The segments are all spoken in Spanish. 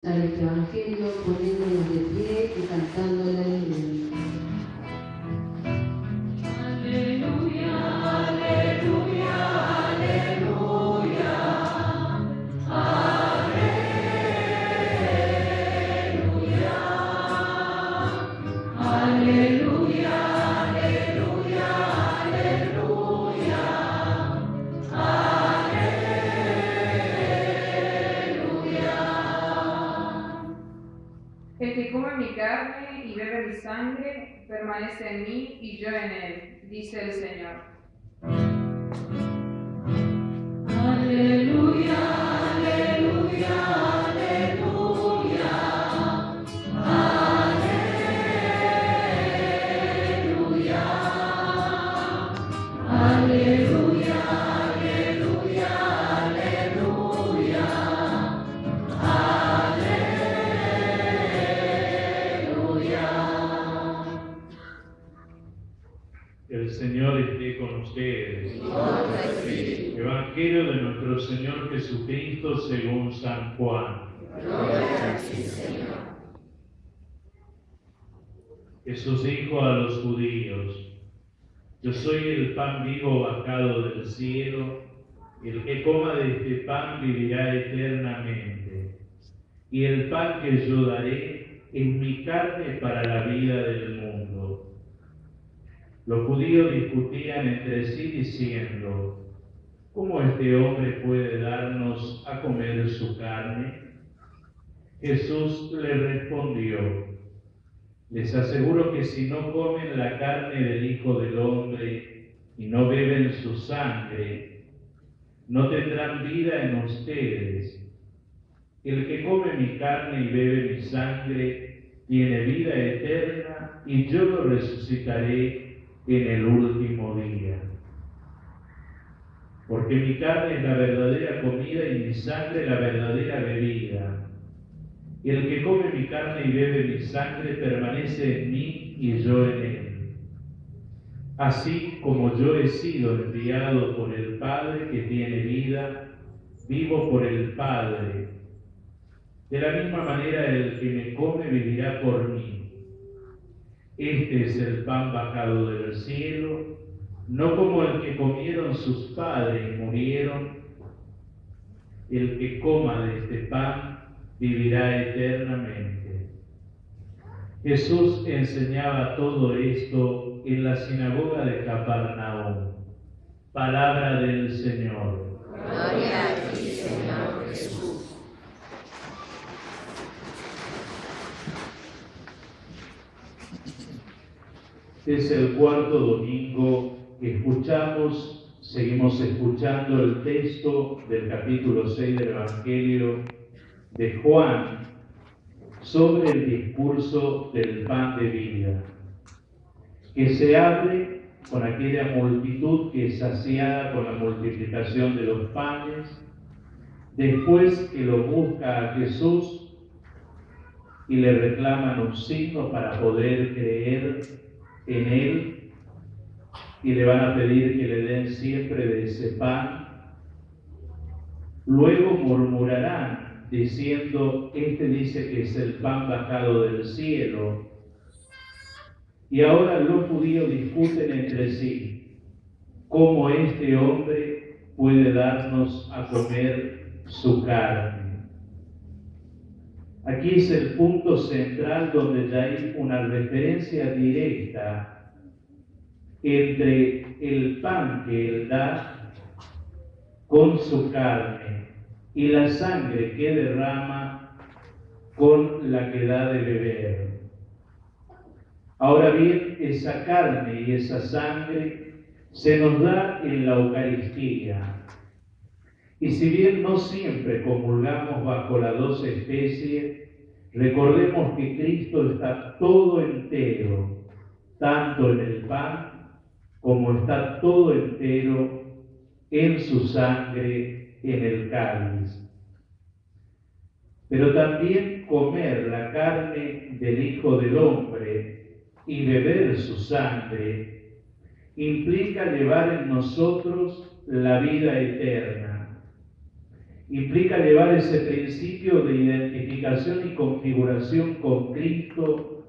al Evangelio poniéndonos de pie y cantando la aleluya. El que come mi carne y bebe mi sangre permanece en mí y yo en él, dice el Señor. Aleluya, aleluya, aleluya, aleluya, aleluya, aleluya, aleluya, aleluya. El Señor esté con ustedes. Evangelio de nuestro Señor Jesucristo según San Juan. Jesús dijo a los judíos: Yo soy el pan vivo bajado del cielo, el que coma de este pan vivirá eternamente. Y el pan que yo daré es mi carne para la vida del mundo. Los judíos discutían entre sí diciendo: ¿Cómo este hombre puede darnos a comer su carne? Jesús le respondió: Les aseguro que si no comen la carne del Hijo del Hombre y no beben su sangre, no tendrán vida en ustedes. El que come mi carne y bebe mi sangre tiene vida eterna, y yo lo resucitaré en el último día. Porque mi carne es la verdadera comida y mi sangre la verdadera bebida. Y el que come mi carne y bebe mi sangre permanece en mí y yo en él. Así como yo he sido enviado por el Padre que tiene vida, vivo por el Padre. De la misma manera el que me come vivirá por mí. Este es el pan bajado del cielo, no como el que comieron sus padres y murieron. El que coma de este pan vivirá eternamente. Jesús enseñaba todo esto en la sinagoga de Capernaum. Palabra del Señor. Gloria a ti, Señor Jesús. Es el cuarto domingo que seguimos escuchando el texto del capítulo 6 del Evangelio de Juan sobre el discurso del pan de vida, que se abre con aquella multitud que es saciada con la multiplicación de los panes, después que lo busca a Jesús y le reclaman un signo para poder creer en él, y le van a pedir que le den siempre de ese pan. Luego murmurarán diciendo: Este dice que es el pan bajado del cielo. Y ahora los judíos discuten entre sí cómo este hombre puede darnos a comer su carne. Aquí es el punto central donde ya hay una referencia directa entre el pan que él da con su carne y la sangre que derrama con la que da de beber. Ahora bien, esa carne y esa sangre se nos da en la Eucaristía. Y si bien no siempre comulgamos bajo las dos especies, recordemos que Cristo está todo entero, tanto en el pan como está todo entero en su sangre, en el cáliz. Pero también comer la carne del Hijo del Hombre y beber su sangre implica llevar en nosotros la vida eterna. implica llevar ese principio de identificación y configuración con Cristo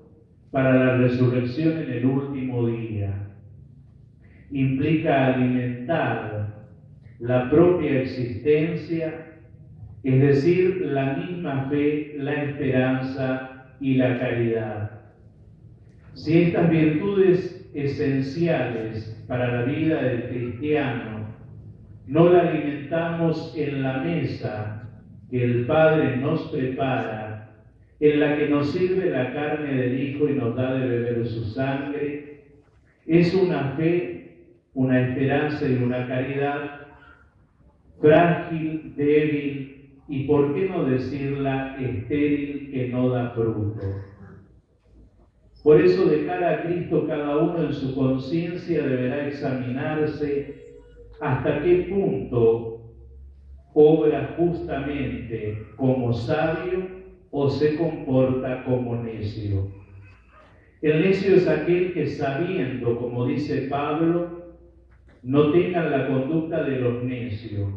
para la resurrección en el último día. Implica alimentar la propia existencia, es decir, la misma fe, la esperanza y la caridad. Si estas virtudes esenciales para la vida del cristiano no la alimentamos en la mesa que el Padre nos prepara, en la que nos sirve la carne del Hijo y nos da de beber su sangre, es una fe, una esperanza y una caridad frágil, débil y, por qué no decirla, estéril, que no da fruto. Por eso, de cara a Cristo, cada uno en su conciencia deberá examinarse hasta qué punto obra justamente como sabio o se comporta como necio. El necio es aquel que, sabiendo, como dice Pablo, no tengan la conducta de los necios.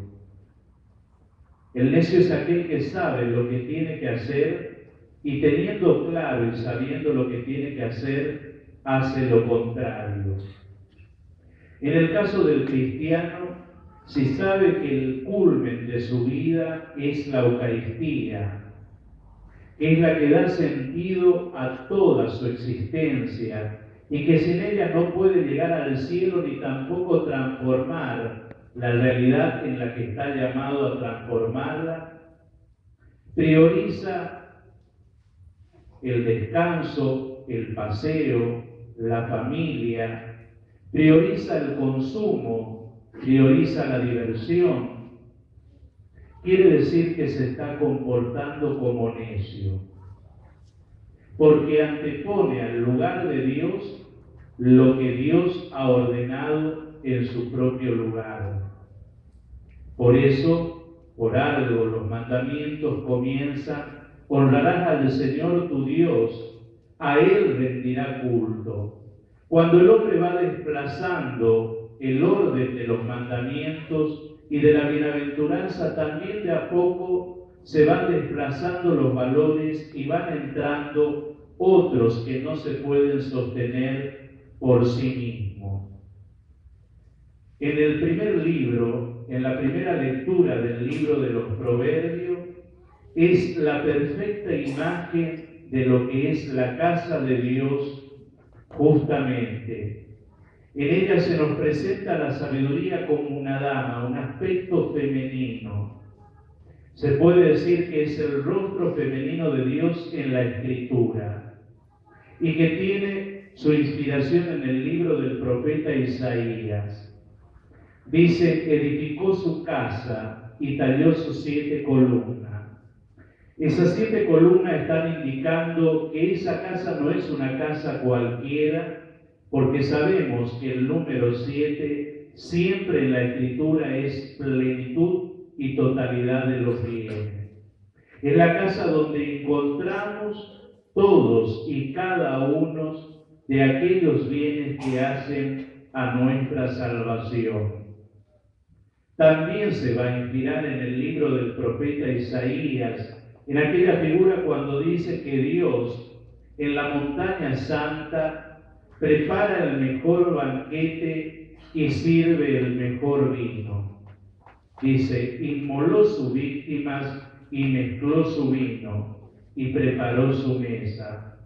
El necio es aquel que sabe lo que tiene que hacer y, teniendo claro y sabiendo lo que tiene que hacer, hace lo contrario. En el caso del cristiano, si sabe que el culmen de su vida es la Eucaristía, que es la que da sentido a toda su existencia y que sin ella no puede llegar al cielo ni tampoco transformar la realidad en la que está llamado a transformarla, prioriza el descanso, el paseo, la familia, prioriza el consumo, prioriza la diversión. Quiere decir que se está comportando como necio, porque antepone al lugar de Dios lo que Dios ha ordenado en su propio lugar. Por eso, por algo, los mandamientos comienzan: honrarás al Señor tu Dios, a Él rendirá culto. Cuando el hombre va desplazando el orden de los mandamientos y de la bienaventuranza, también de a poco se van desplazando los valores y van entrando otros que no se pueden sostener por sí mismos. En el primer libro, en la primera lectura del libro de los Proverbios, es la perfecta imagen de lo que es la casa de Dios justamente. En ella se nos presenta la sabiduría como una dama, un aspecto femenino. Se puede decir que es el rostro femenino de Dios en la Escritura y que tiene su inspiración en el libro del profeta Isaías. Dice: edificó su casa y talló sus 7 columnas. Esas 7 columnas están indicando que esa casa no es una casa cualquiera, porque sabemos que el número 7 siempre en la Escritura es plenitud y totalidad de los bienes. Es la casa donde encontramos todos y cada uno de aquellos bienes que hacen a nuestra salvación. También se va a inspirar en el libro del profeta Isaías, en aquella figura cuando dice que Dios en la montaña santa prepara el mejor banquete y sirve el mejor vino. Dice: inmoló sus víctimas y mezcló su vino y preparó su mesa.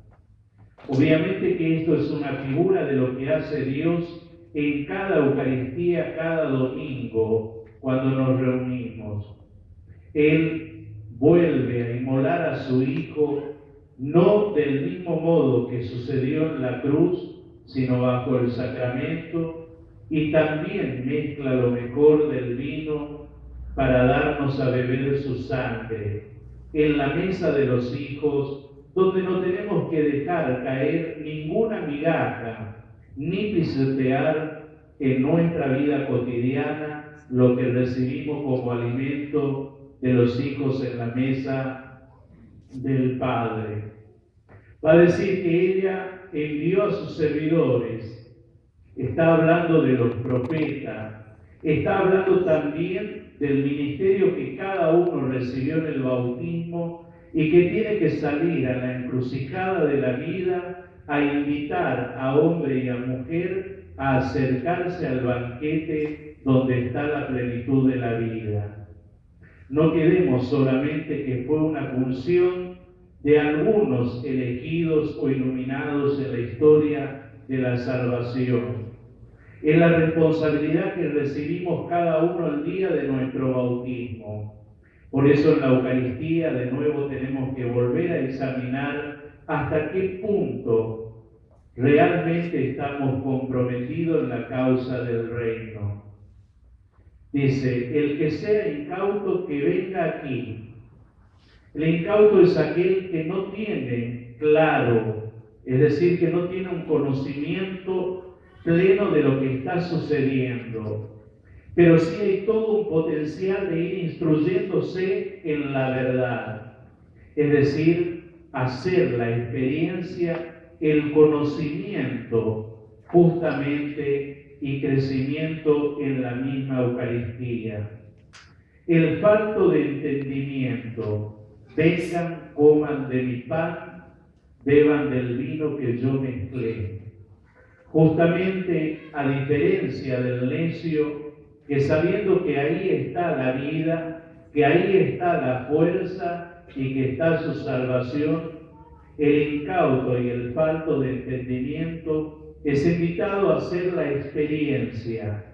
Obviamente que esto es una figura de lo que hace Dios en cada Eucaristía, cada domingo, cuando nos reunimos. Él vuelve a inmolar a su Hijo, no del mismo modo que sucedió en la cruz, sino bajo el sacramento, y también mezcla lo mejor del vino para darnos a beber su sangre en la mesa de los hijos, donde no tenemos que dejar caer ninguna migaja, ni pisotear en nuestra vida cotidiana lo que recibimos como alimento de los hijos en la mesa del Padre. Va a decir que ella envió a sus servidores, está hablando de los profetas, está hablando también del ministerio que cada uno recibió en el bautismo y que tiene que salir a la encrucijada de la vida a invitar a hombre y a mujer a acercarse al banquete donde está la plenitud de la vida. No quedemos solamente que fue una función de algunos elegidos o iluminados en la historia de la salvación. Es la responsabilidad que recibimos cada uno el día de nuestro bautismo. Por eso en la Eucaristía de nuevo tenemos que volver a examinar hasta qué punto realmente estamos comprometidos en la causa del reino. Dice, el que sea incauto que venga aquí. El incauto es aquel que no tiene claro, es decir, que no tiene un conocimiento pleno de lo que está sucediendo. Pero sí hay todo un potencial de ir instruyéndose en la verdad, es decir, hacer la experiencia, el conocimiento justamente y crecimiento en la misma Eucaristía. El falto de entendimiento, vengan, coman de mi pan, beban del vino que yo mezclé. Justamente a diferencia del necio, que sabiendo que ahí está la vida, que ahí está la fuerza y que está su salvación, el incauto y el falto de entendimiento es invitado a hacer la experiencia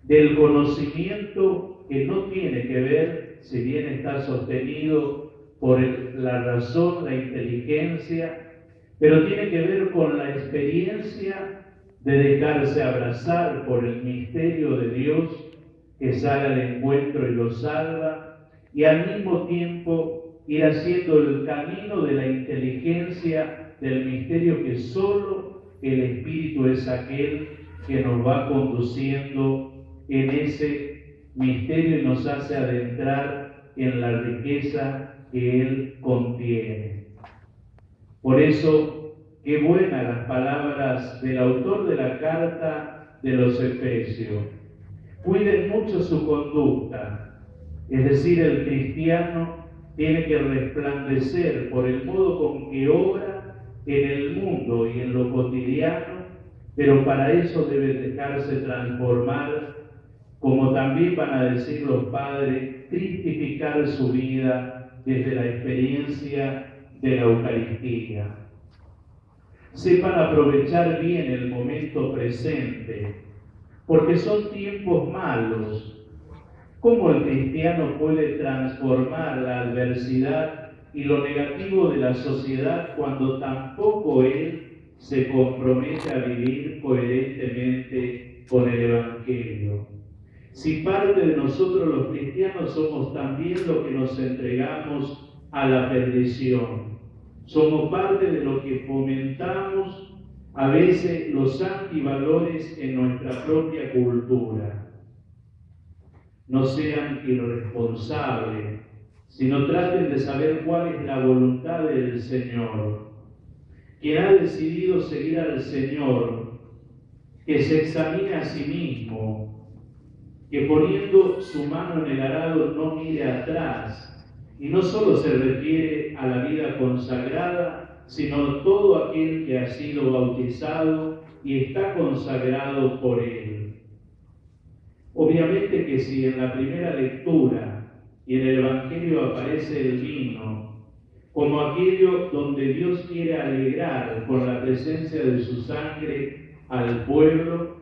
del conocimiento que no tiene que ver, si bien está sostenido por la razón, la inteligencia, pero tiene que ver con la experiencia de dejarse abrazar por el misterio de Dios que sale al encuentro y lo salva, y al mismo tiempo ir haciendo el camino de la inteligencia del misterio que solo el Espíritu es aquel que nos va conduciendo en ese misterio y nos hace adentrar en la riqueza que Él contiene. Por eso, qué buenas las palabras del autor de la carta de los Efesios. Cuiden mucho su conducta, es decir, el cristiano tiene que resplandecer por el modo con que obra en el mundo y en lo cotidiano, pero para eso debe dejarse transformar, como también van a decir los padres, cristificar su vida desde la experiencia de la Eucaristía. Sepan aprovechar bien el momento presente, porque son tiempos malos. ¿Cómo el cristiano puede transformar la adversidad y lo negativo de la sociedad cuando tampoco él se compromete a vivir coherentemente con el Evangelio? Si parte de nosotros los cristianos somos también los que nos entregamos a la perdición, somos parte de lo que fomentamos a veces los antivalores en nuestra propia cultura. No sean irresponsables, sino traten de saber cuál es la voluntad del Señor. Quien ha decidido seguir al Señor, que se examine a sí mismo, que poniendo su mano en el arado no mire atrás, y no solo se refiere a la vida consagrada, sino todo aquel que ha sido bautizado y está consagrado por Él. Obviamente que si en la primera lectura y en el Evangelio aparece el vino, como aquello donde Dios quiere alegrar con la presencia de su sangre al pueblo,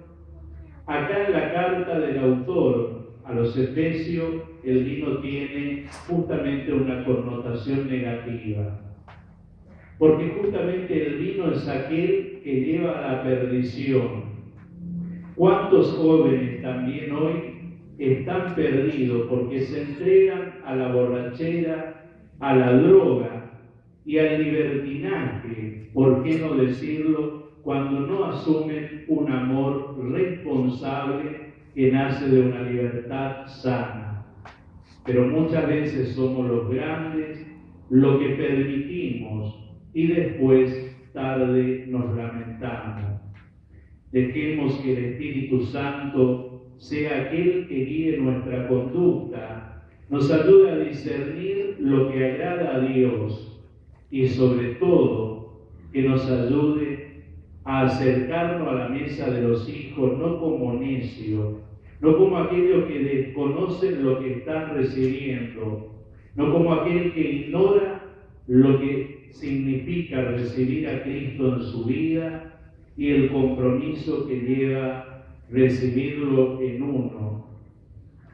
acá en la carta del autor a los Efesios, el vino tiene justamente una connotación negativa. Porque justamente el vino es aquel que lleva a la perdición. ¿Cuántos jóvenes también hoy están perdidos porque se entregan a la borrachera, a la droga y al libertinaje? ¿Por qué no decirlo? Cuando no asumen un amor responsable que nace de una libertad sana. Pero muchas veces somos los grandes lo que permitimos y después tarde nos lamentamos. Dejemos que el Espíritu Santo sea aquel que guíe nuestra conducta, nos ayude a discernir lo que agrada a Dios y sobre todo que nos ayude a acercarnos a la mesa de los hijos no como necios, no como aquellos que desconocen lo que están recibiendo, no como aquel que ignora lo que significa recibir a Cristo en su vida y el compromiso que lleva recibirlo en uno.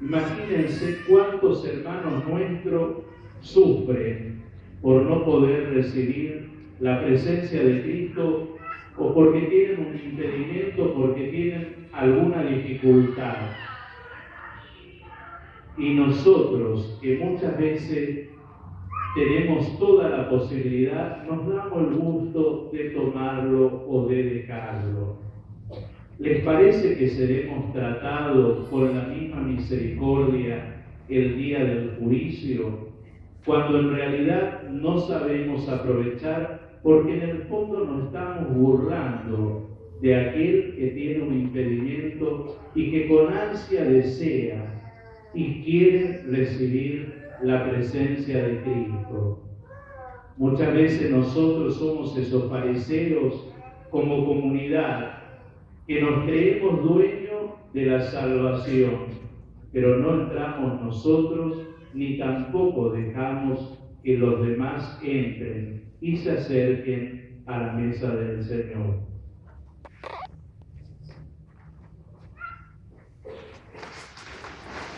Imagínense cuántos hermanos nuestros sufren por no poder recibir la presencia de Cristo o porque tienen un impedimento, porque tienen alguna dificultad. Y nosotros, que muchas veces tenemos toda la posibilidad, nos damos el gusto de tomarlo o de dejarlo. ¿Les parece que seremos tratados con la misma misericordia el día del juicio, cuando en realidad no sabemos aprovechar, porque en el fondo nos estamos burlando de aquel que tiene un impedimento y que con ansia desea y quiere recibir la presencia de Cristo? Muchas veces nosotros somos esos fariseos como comunidad que nos creemos dueños de la salvación, pero no entramos nosotros ni tampoco dejamos que los demás entren y se acerquen a la mesa del Señor.